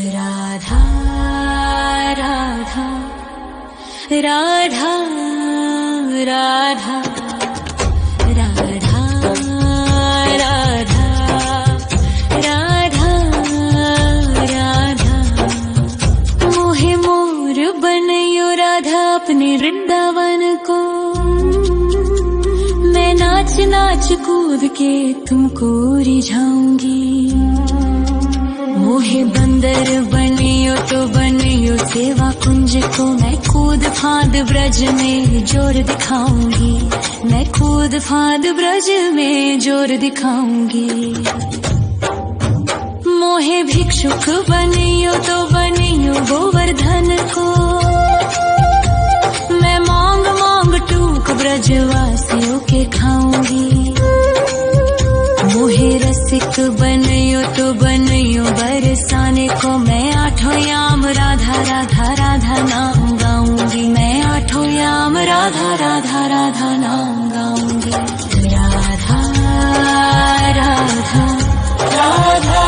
राधा राधा राधा राधा राधा राधा राधा राधा मोहे मोर बनयो राधा अपने वृंदावन को। मैं नाच नाच कूद के तुमको रिझाऊंगी। मोहे बंदर बनियो तो बनियो सेवा कुंज को। मैं कूद फांद ब्रज में जोर दिखाऊंगी। मैं कूद फांद ब्रज में जोर दिखाऊंगी। मोहे भिक्षुक बनियो तो बनियो गोवर्धन को। मैं मांग मांग टूक ब्रजवासियों के खाऊंगी। मोहे रसिक बनियो तो बनियो बरसाने को। मैं आठों याम राधा राधा राधा नाम गाऊंगी। मैं आठों याम राधा राधा राधा नाम गाऊंगी। राधा राधा राधा राधा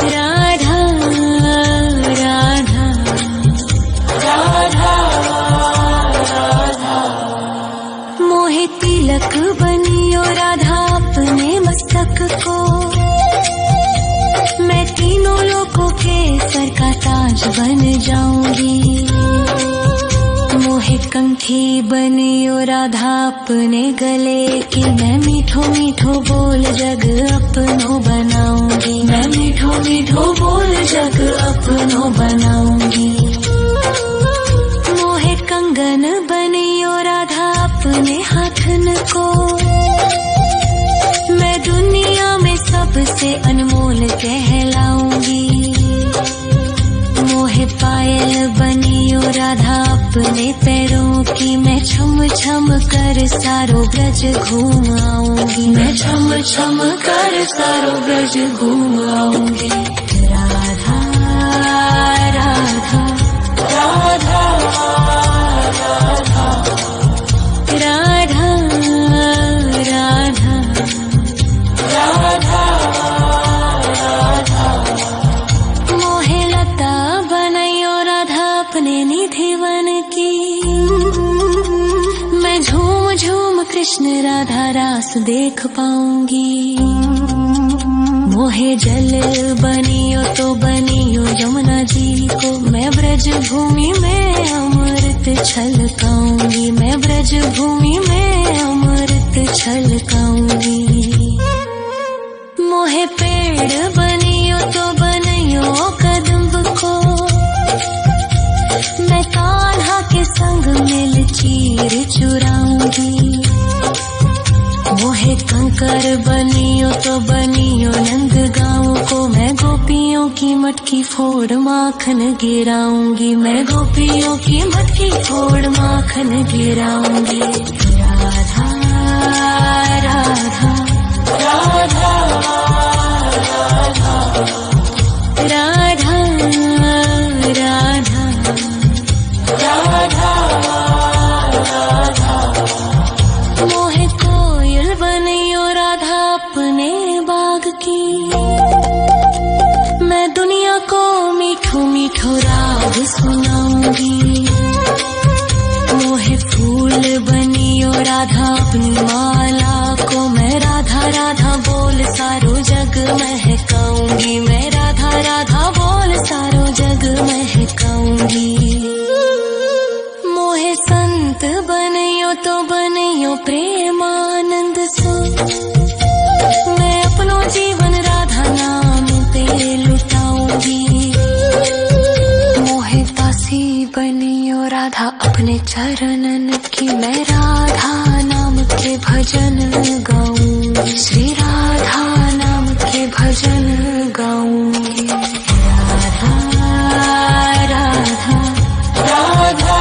राधा राधा राधा। मोहे तिलक बनियो राधा अपने मस्तक को। मैं तीनों लोगों के सर का ताज बन जाऊंगी। मोहे कंठी बनियो राधा अपने गले की। मैं मीठो मीठो बोल जग अपनो बनाऊंगी। मैं मीठो मीठो बोल जग अपनो बनाऊंगी। मोहे कंगन बनियो राधा अपने हाथन को। मैं दुनिया में सबसे अनमोल कहलाऊंगी। मोहे पायल बनियो राधा अपने पैरों की। मैं छम छम कर सारो ब्रज घूम आऊंगी। मैं छम छम कर सारो ब्रज घूम आऊंगी। राधा राधा राधा राधा राधा राधा राधा। मोहे लता बनयो राधा अपने निधि वन की। मैं झूम झूम कृष्ण राधा रास देख पाऊंगी। मोहे जल बनियो तो बनियो यमुना जी को। मैं ब्रज भूमि में अमृत छलकाऊंगी। मैं ब्रज भूमि में अमृत छलकाऊंगी। मोहे पेड़ बनियो तो बनियो कदम्ब को। मैं कान्हा के संग मिल चीर चुराऊंगी। मोहे कंकर बनियो तो बनियो नंद गाँव को। मैं गोपियों की मटकी फोड़ माखन गिराऊंगी। मैं गोपियों की मटकी फोड़ माखन गिराऊंगी। राधा राधा राधा राधा राधा राधा राधा। मोहे कोयल बनियो राधा अपने बाग की। मैं दुनिया को मीठो मीठो राग सुनाऊंगी। मोहे फूल बनियो राधा अपनी माला को। मैं राधा राधा बोल सारो जग महकाऊंगी। मैं राधा राधा बोल सारो जग महकाऊंगी। मोहे संत बनियो तो बनियो प्रेमानंद सो। मैं अपनो जीवन राधा नाम पे लुटाऊंगी। मोहे दासी बनियो राधा अपने चरणन की। मैं राधा नाम के भजन गाऊंगी। श्री राधा नाम के भजन गाऊंगी। राधा राधा राधा राधा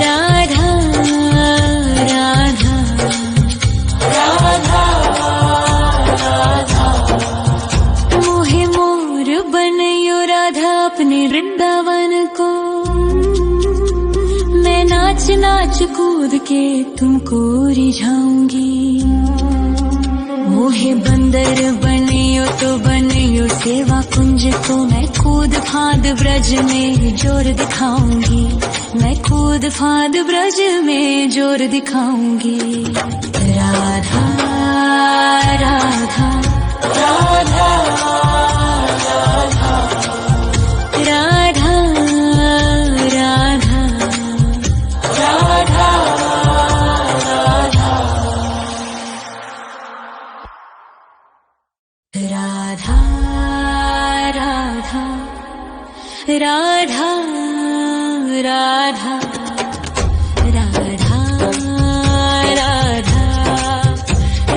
राधा राधा राधा। मोहे मोर बनयो राधा अपने वृंदावन को। मैं नाच नाच कूद के तुमको रिझाऊंगी। मोहे बंदर बनियो तो बनियो सेवा कुंज को मैं कूद फाद ब्रज में जोर दिखाऊंगी, मैं कूद फाद ब्रज में जोर दिखाऊंगी। राधा राधा राधा राधा राधा राधा राधा राधा राधा राधा राधा राधा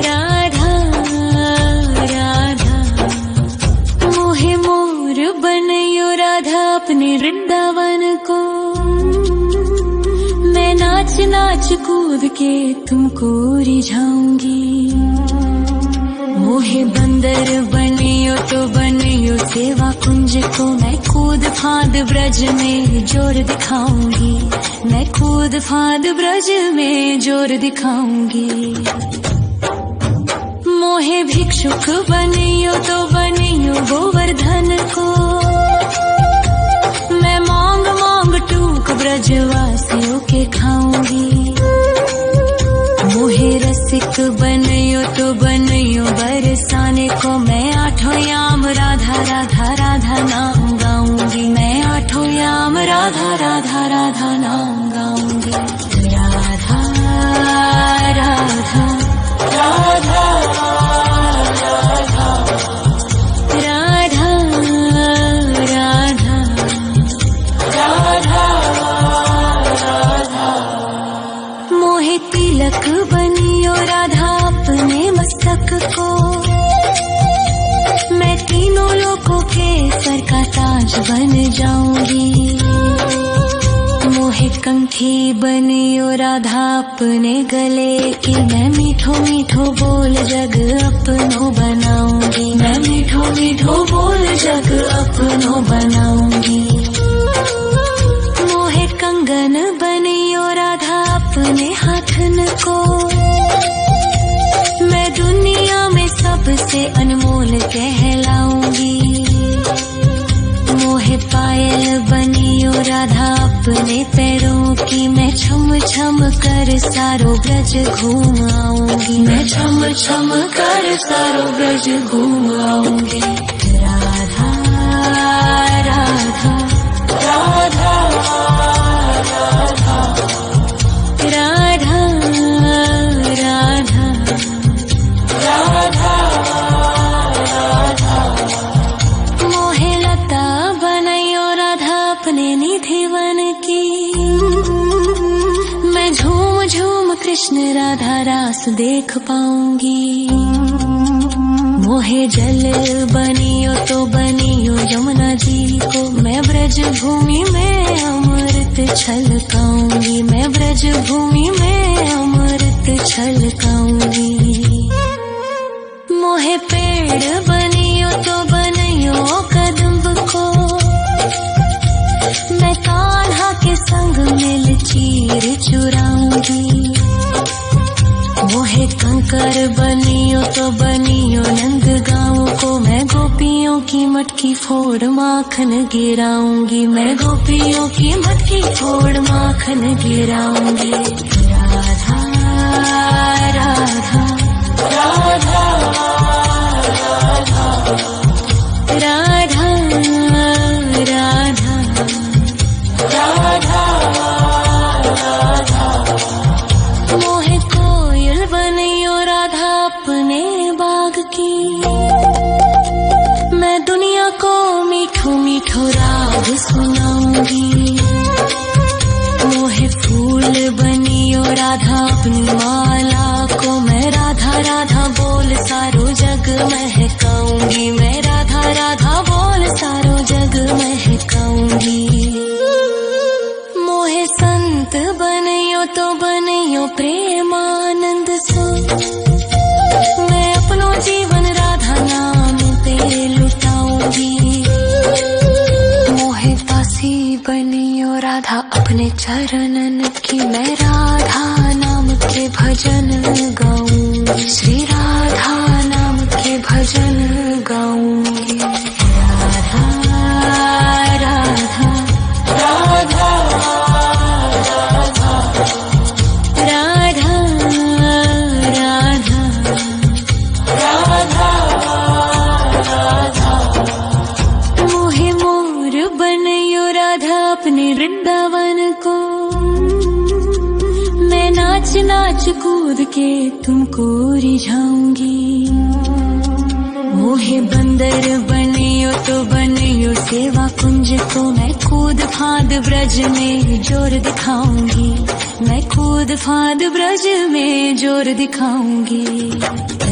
राधा राधा मोहे मोर बनयो राधा अपने वृंदावन को, मैं नाच नाच कूद के तुमको रिझाऊंगी। मोहे बंदर बनियो तो बनियो सेवा कुंज को मैं कूद फाद ब्रज में जोर दिखाऊंगी, मैं कूद फाद ब्रज में जोर दिखाऊंगी। मोहे भिक्षुक बनियो तो बनियो गोवर्धन को, मैं मांग मांग टूक ब्रजवासियों के खाऊंगी। मोहे रसिक बनियो तो बनियो बरसाने को, मैं आठों याम राधा राधा राधा नाम गाऊंगी, मैं आठों याम राधा राधा राधा नाम गाऊंगी। राधा राधा राधा राधा राधा राधा मोहे तिलक बनियो राधा अपने मस्तक को, मैं तीनों लोगों के सर का ताज बन जाऊंगी। मोहे कंठी बनियो राधा अपने गले की, मैं मीठो मीठो बोल जग अपनो बनाऊंगी, मैं मीठो मीठो बोल जग अपनो बनाऊंगी। मोहे कंगन बनियो राधा अपने हाथन को, मैं दुनिया में सबसे अनमोल कहलाऊंगी। मोहे पायल बनियो राधा अपने पैरों की, मैं छम छम कर सारो ब्रज घूम आऊंगी, मैं छम छम कर सारो ब्रज घूम आऊंगी। राधा राधा राधा राधा राधा राधा राधा मोहे लता बनयो राधा अपने निधिवन की, मैं झूम झूम कृष्ण राधा रास देख पाऊंगी। मोहे जल बनियो तो बनियो यमुना जी को, मैं ब्रज भूमि में अमृत छलकाऊंगी, मैं ब्रज भूमि में अमृत छलकाऊंगी। मोहे पेड़ बनियो तो बनियो कदम्ब को, मैं कान्हा के संग मिल चीर चुराऊंगी। मोहे कंकर बनियो तो बनियो नंद गाँव को, मैं गोपियों की मटकी फोड़ माखन गिराऊंगी, मैं गोपियों की मटकी फोड़ माखन गिराऊंगी। राधा राधा राधा राधा राधा राधा राधा मोहे कोयल बनियो राधा अपने बाग की, मैं दुनिया को मीठो मीठो राग सुनाऊंगी। मोहे फूल बनियो राधा अपनी माला को, मैं राधा राधा बोल सारो जग महकाऊंगी, मैं राधा राधा बोल सारो जग महकाऊंगी। मोहे संत बनियो तो बनियो प्रेमानंद सो, मैं अपनो जीवन राधा नाम पे लुटाऊंगी। मोहे दासी बनियो राधा अपने चरणन की, मैं राधा नाम के भजन गाऊं, श्री राधा नाम कूद के तुमको रिझाऊंगी। मोहे बंदर बनियो तो बनियो सेवा कुंज को मैं कूद फाद ब्रज में जोर दिखाऊंगी। मैं कूद फाद ब्रज में जोर दिखाऊंगी।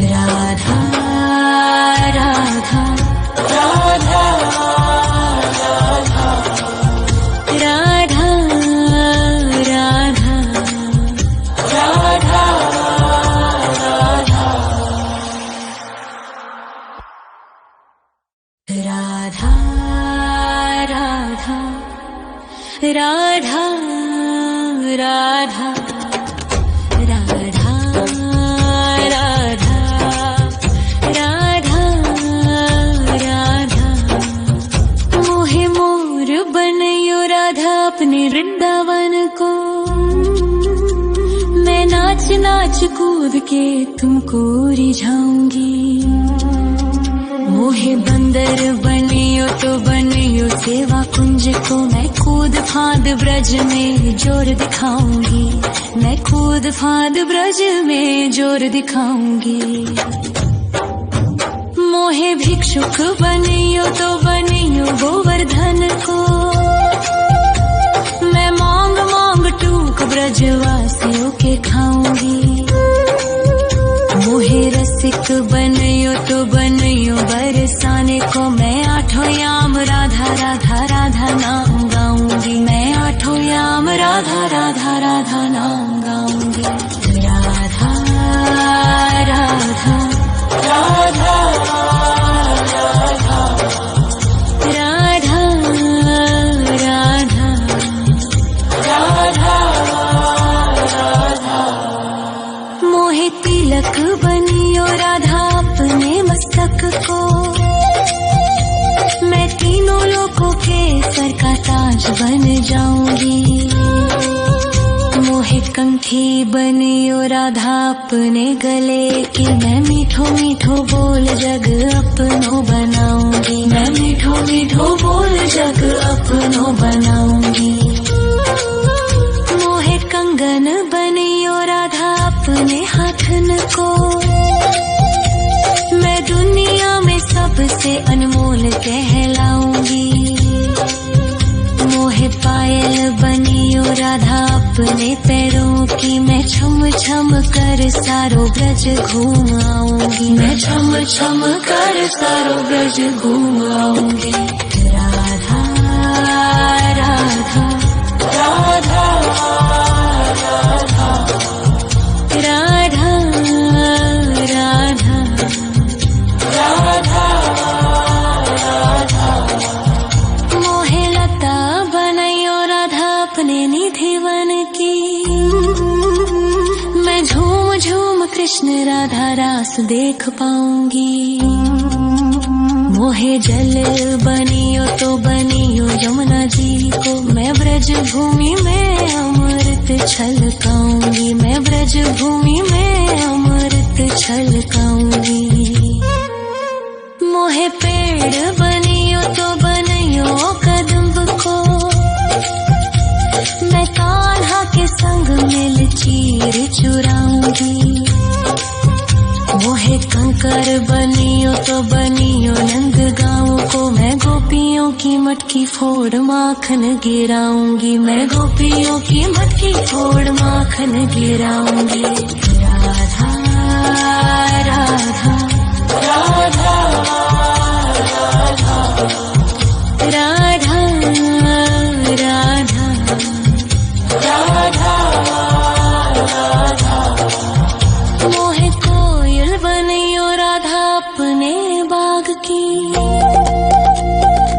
राधा राधा राधा राधा राधा राधा राधा राधा राधा राधा राधा राधा राधा मोहे मोर बनयो राधा अपने वृंदावन को। मैं नाच नाच कूद के तुमको रिझाऊंगी। मोहे बंदर बनियो तो बनियो सेवा कुंज को मैं कूद फाद ब्रज में जोर दिखाऊंगी। मैं कूद फाद ब्रज में जोर दिखाऊंगी। मोहे भिक्षुक बनियो तो बनियो गोवर्धन को। मैं मांग मांग टूक ब्रजवासियों के खाऊंगी। मोहे रसिक बनियो तो बनियो बरसाने को मैं आठों याम राधा राधा राधा नाम गाऊंगी। मैं आठों याम राधा राधा राधा नाम गाऊंगी। राधा राधा राधा राधा राधा राधा राधा मोहे तिलक बनियो राधा अपने मस्तक को। मैं तीनों लोगों के सर का ताज बन जाऊंगी। मोहे कंठी बनियो राधा अपने गले की। मैं मीठो मीठो बोल जग अपनो बनाऊंगी। मैं मीठो मीठो बोल जग अपनो बनाऊंगी। मोहे कंगन बनियो राधा अपने हाथन को। मैं दुनिया में सबसे अनमोल कहलाऊंगी। मोहे पायल बनियो राधा अपने पैरों की। मैं छम छम कर सारो ब्रज घूम आऊंगी। मैं छम छम कर सारो ब्रज घूम आऊंगी। राधा राधा राधा राधा राधा राधा राधा मोहे लता बनयो राधा अपने निधिवन की। मैं झूम झूम कृष्ण राधा रास देख पाऊंगी। मोहे जल बनियो तो बनियो यमुना जी को। मैं ब्रज भूमि में अमृत छलकाऊंगी। मैं ब्रज भूमि में अमृत छलकाऊंगी। मोहे पेड़ बनियो तो बनियो कदम्ब को। मैं कान्हा के संग मिल चीर चुराऊंगी। मोहे कंकर बनियो तो बनियो नंद गाँव को। मैं गोपियों की मटकी फोड़ माखन गिराऊंगी। मैं गोपियों की मटकी फोड़ माखन गिराऊंगी। राधा राधा राधा राधा राधा राधा राधा मोहे कोयल बनियो राधा अपने बाग की।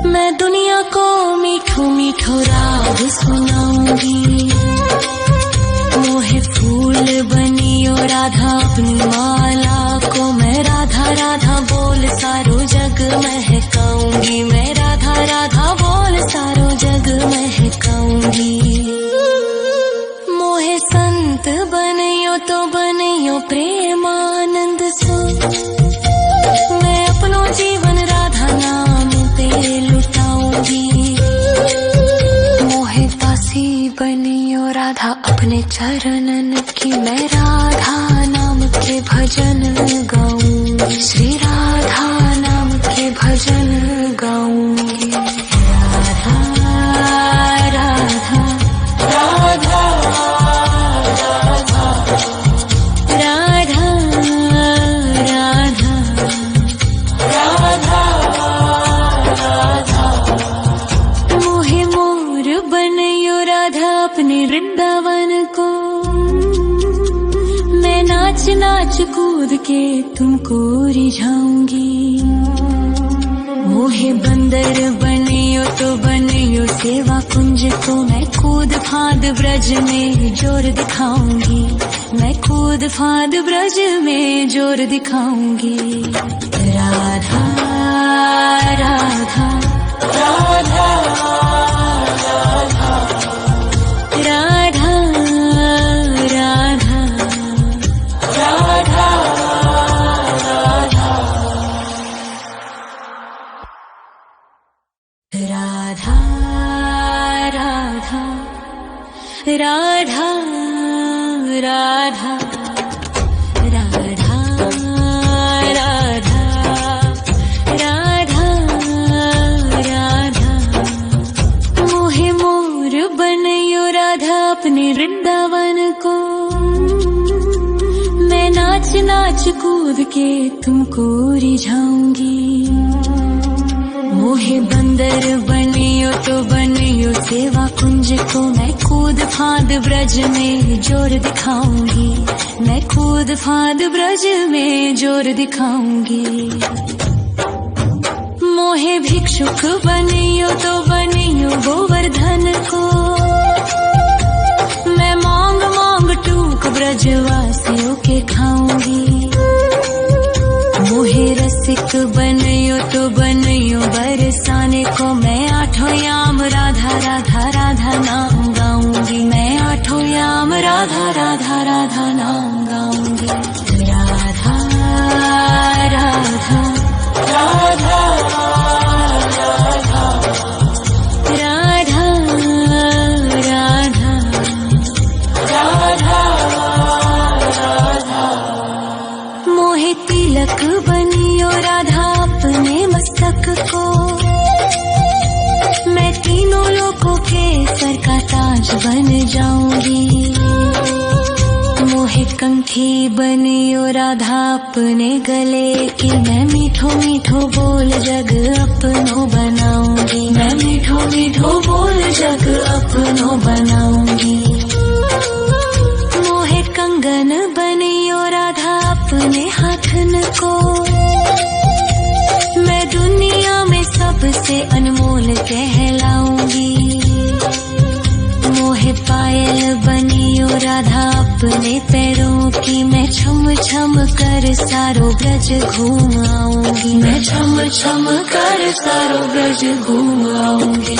मैं दुनिया को मीठो मीठो राग सुनाऊंगी। मोहे फूल बनियो राधा अपनी माला को। मैं राधा राधा बोल सारो जग महकाऊंगी। मैं राधा राधा बोल सारो जग महकाऊंगी। मोहे संत बनियो तो बनियो प्रेमानंद सो। मैं अपनो जीवन राधा नाम पे लुटाऊंगी। मोहे दासी बनियो राधा अपनी अपने चरणन की मैं राधा नाम के भजन गाऊंगी, श्री राधा नाम के भजन गाऊंगी। राधा राधा राधा राधा राधा राधा राधा मोहे मोर बनयो राधा अपने वृंदावन को, मैं नाच नाच कूद के तुमको रिझाऊंगी। मोहे बंदर बनियो तो बनियो सेवा कुंज को, मैं कूद फांद ब्रज में जोर दिखाऊंगी, मैं कूद फांद ब्रज में जोर दिखाऊंगी। राधा राधा राधा राधा राधा राधा राधा राधा राधा राधा राधा राधा राधा राधा मोहे मोर बनयो राधा अपने वृंदावन को, मैं नाच नाच कूद के तुमको रिझाऊंगी। मोहे बंदर बनियो तो बनियो सेवा कुंज को, मैं कूद फांद ब्रज में जोर दिखाऊंगी, मैं कूद फांद ब्रज में जोर दिखाऊंगी। मोहे भिक्षुक बनियो तो बनियो गोवर्धन को, मैं मांग मांग टूक ब्रजवासियों के खाऊंगी। मोहे रसिक बनयो तो बनयो बरसाने को, मैं आठों याम राधा राधा राधा नाम गाऊंगी, मैं आठों याम राधा राधा राधा नाम गाऊंगी। राधा राधा राधा राधा राधा राधा राधा मोहे तिलक बनियो राधा अपने मस्तक को, मैं तीनों लोगों के सर का ताज बन जाऊंगी। मोहे कंठी बनियो राधा अपने गले की, मैं मीठो मीठो बोल जग अपनो बनाऊंगी, मैं मीठो मीठो बोल जग अपनो बनाऊंगी। मोहे कंगन बनियो राधा अपने हाथन को, मैं दुनिया में सबसे अनमोल कहलाऊंगी। मोहे पायल बनियो राधा अपने पैरों की, मैं छम छम कर सारो ब्रज घूम आऊंगी, मैं छम छम कर सारो ब्रज घूम आऊंगी।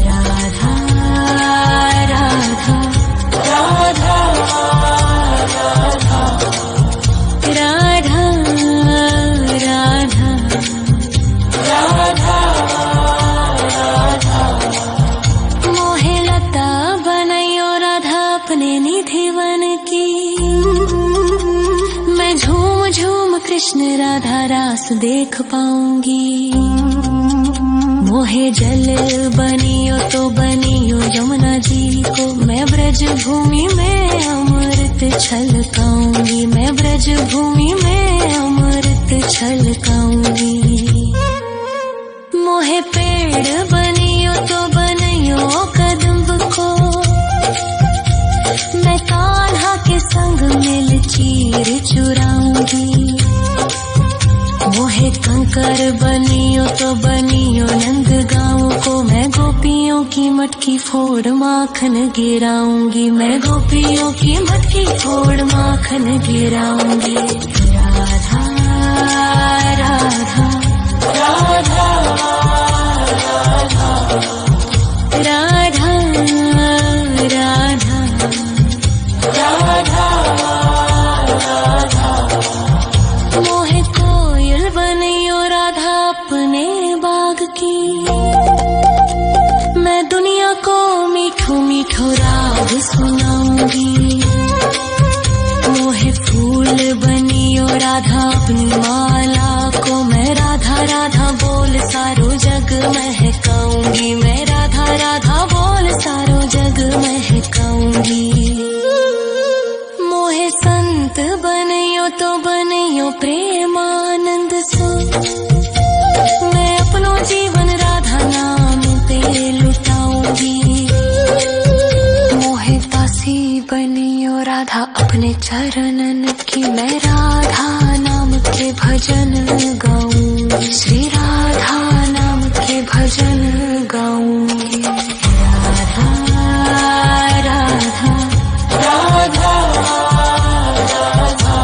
राधा राधा राधा राधा राधा राधा राधा राधा मोहे लता बनयो राधा अपने निधि वन की, मैं झूम झूम कृष्ण राधा रास देख पाऊंगी। मोहे जल बनियो तो बनियो यमुना जी को, मैं ब्रज भूमि में अमृत छलकाऊंगी, मैं ब्रज भूमि में अमृत छलकाऊंगी। मोहे पेड़ बनियो तो बनियो कदम्ब को, मैं कान्हा के संग मिल चीर चुराऊंगी। मोहे कंकर बनियो तो बनियो नंद गाँव को, मैं गोपियों की मटकी फोड़ माखन गिराऊंगी, मैं गोपियों की मटकी फोड़ माखन गिराऊंगी। राधा राधा राधा राधा राधा राधा राधा मोहे कोयल बनियो राधा अपने बाग की, मैं दुनिया को मीठो मीठो राग सुनाऊंगी। मोहे फूल बनियो राधा अपनी माला को मैं राधा राधा बोल सारो जग महकाऊंगी। मैं राधा राधा बोल सारो जग महकाऊंगी। मोहे संत बनियो तो बनियो प्रेमानंद सो मैं अपनो जीवन राधा नाम पे लुटाऊंगी। मोहे दासी बनियो राधा अपने चरणन की मैं